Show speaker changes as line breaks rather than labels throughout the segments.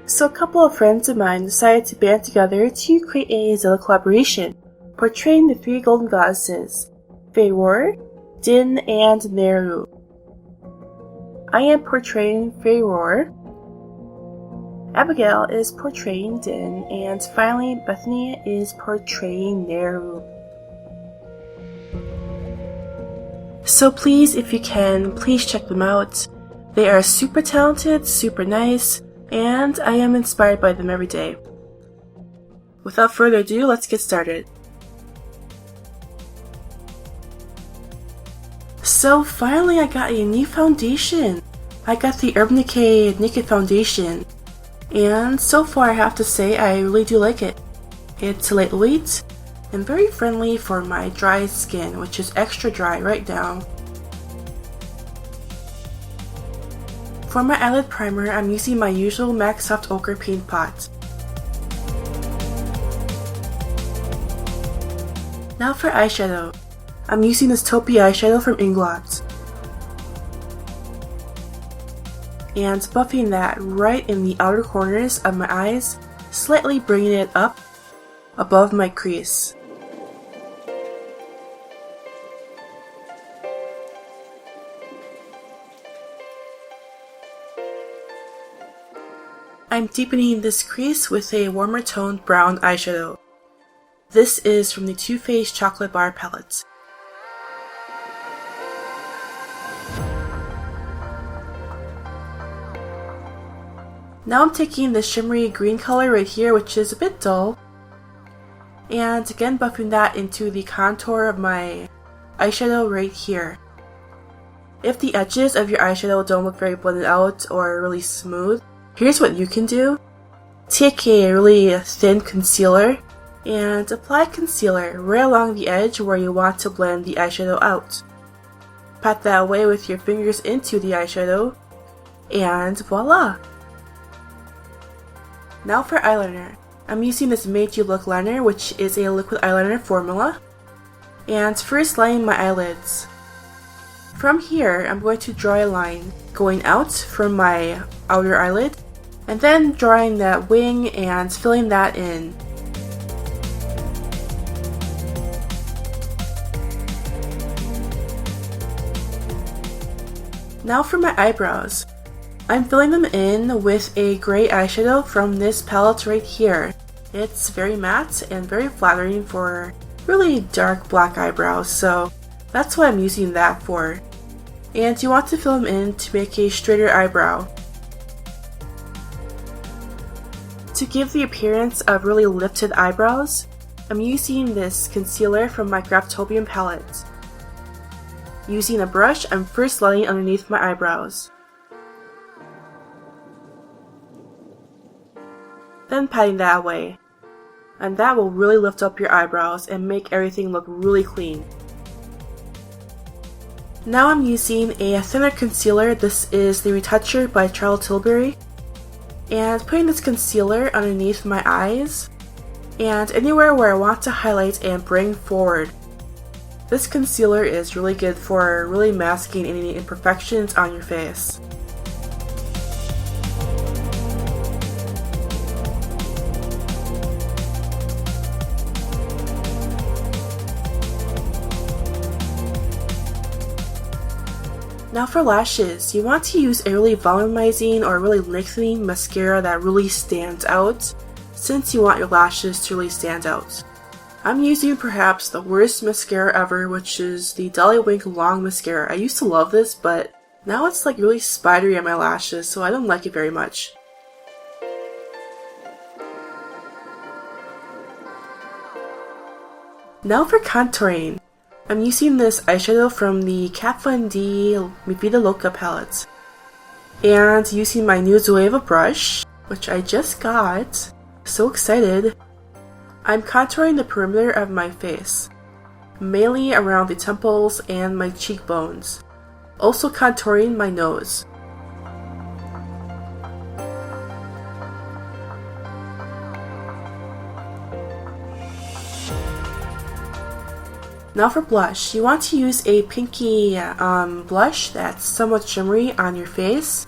So a couple of friends of mine decided to band together to create a Zelda collaboration, portraying the three golden goddesses, Farore, Din, and Nayru. I am portraying Farore, Abigail is portraying Din, and finally Bethany is portraying Nayru. So please, if you can, please check them out. They are super talented, super nice, and I am inspired by them every day. Without further ado, let's get started. So finally I got a new foundation. I got the TheBethanyFae Naked Foundation. And so far I have to say I really do like it. It's lightweight and very friendly for my dry skin, which is extra dry right now. For my eyelid primer, I'm using my usual MAC Soft Ochre paint pot. Now for eyeshadow. I'm using this taupey eyeshadow from Inglot. And buffing that right in the outer corners of my eyes, slightly bringing it up above my crease. I'm deepening this crease with a warmer toned brown eyeshadow. This is from the Too Faced Chocolate Bar palette. Now I'm taking this shimmery green color right here, which is a bit dull, and again buffing that into the contour of my eyeshadow right here. If the edges of your eyeshadow don't look very blended out or really smooth, here's what you can do. Take a really thin concealer and apply concealer right along the edge where you want to blend the eyeshadow out. Pat that away with your fingers into the eyeshadow, and voila! Now for eyeliner. I'm using this Made You Look liner, which is a liquid eyeliner formula. And first lining my eyelids. From here, I'm going to draw a line going out from my outer eyelid, and then drawing that wing and filling that in. Now for my eyebrows. I'm filling them in with a gray eyeshadow from this palette right here. It's very matte and very flattering for really dark black eyebrows, so that's what I'm using that for. And you want to fill them in to make a straighter eyebrow. To give the appearance of really lifted eyebrows, I'm using this concealer from my Graftobian palette. Using a brush, I'm first lining underneath my eyebrows. Then patting that away. And that will really lift up your eyebrows and make everything look really clean. Now I'm using a thinner concealer. This is the Retoucher by Charlotte Tilbury. And putting this concealer underneath my eyes and anywhere where I want to highlight and bring forward. This concealer is really good for really masking any imperfections on your face. Now for lashes, you want to use a really volumizing or really lengthening mascara that really stands out, since you want your lashes to really stand out. I'm using perhaps the worst mascara ever, which is the Dollywink Long Mascara. I used to love this, but now it's like really spidery on my lashes, so I don't like it very much. Now for contouring. I'm using this eyeshadow from the Kat Von D Mi Vida Loca palette. And using my new Zoeva brush, which I just got. So excited. I'm contouring the perimeter of my face, mainly around the temples and my cheekbones. Also contouring my nose. Now for blush, you want to use a pinky blush that's somewhat shimmery on your face.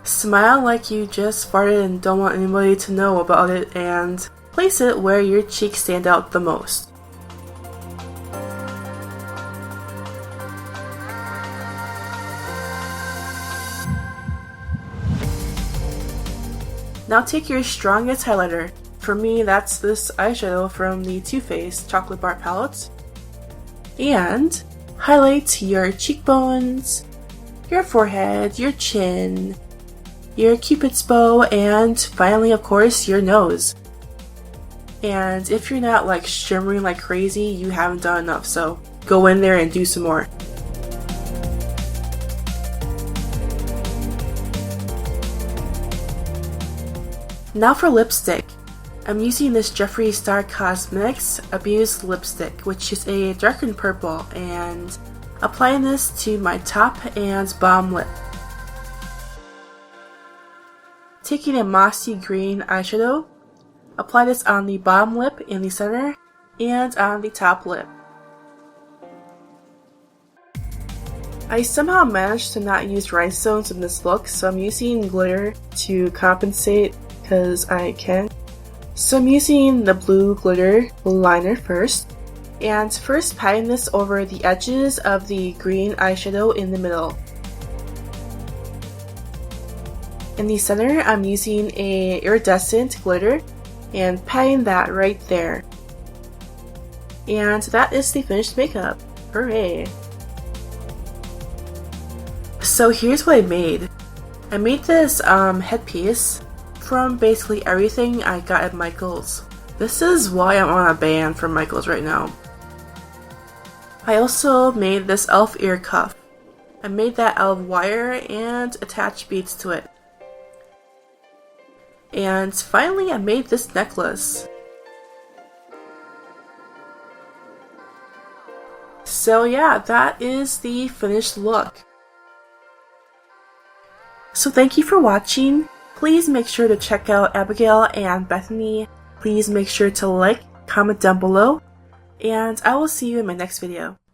Smile like you just farted and don't want anybody to know about it, and place it where your cheeks stand out the most. Now take your strongest highlighter. For me, that's this eyeshadow from the Too Faced Chocolate Bar palette. And highlight your cheekbones, your forehead, your chin, your cupid's bow, and finally, of course, your nose. And if you're not like shimmering like crazy, you haven't done enough, so go in there and do some more. Now for lipstick. I'm using this Jeffree Star Cosmetics Abuse lipstick, which is a darkened purple, and applying this to my top and bottom lip. Taking a mossy green eyeshadow, apply this on the bottom lip, in the center, and on the top lip. I somehow managed to not use rhinestones in this look, so I'm using glitter to compensate because I can. So I'm using the blue glitter liner first, and first patting this over the edges of the green eyeshadow in the middle. In the center, I'm using a iridescent glitter and patting that right there. And that is the finished makeup. Hooray! So here's what I made. I made this headpiece from basically everything I got at Michael's. This is why I'm on a ban from Michael's right now. I also made this elf ear cuff. I made that out of wire and attached beads to it. And finally, I made this necklace. So yeah, that is the finished look. So thank you for watching. Please make sure to check out Abigail and Bethany. Please make sure to like, comment down below, and I will see you in my next video.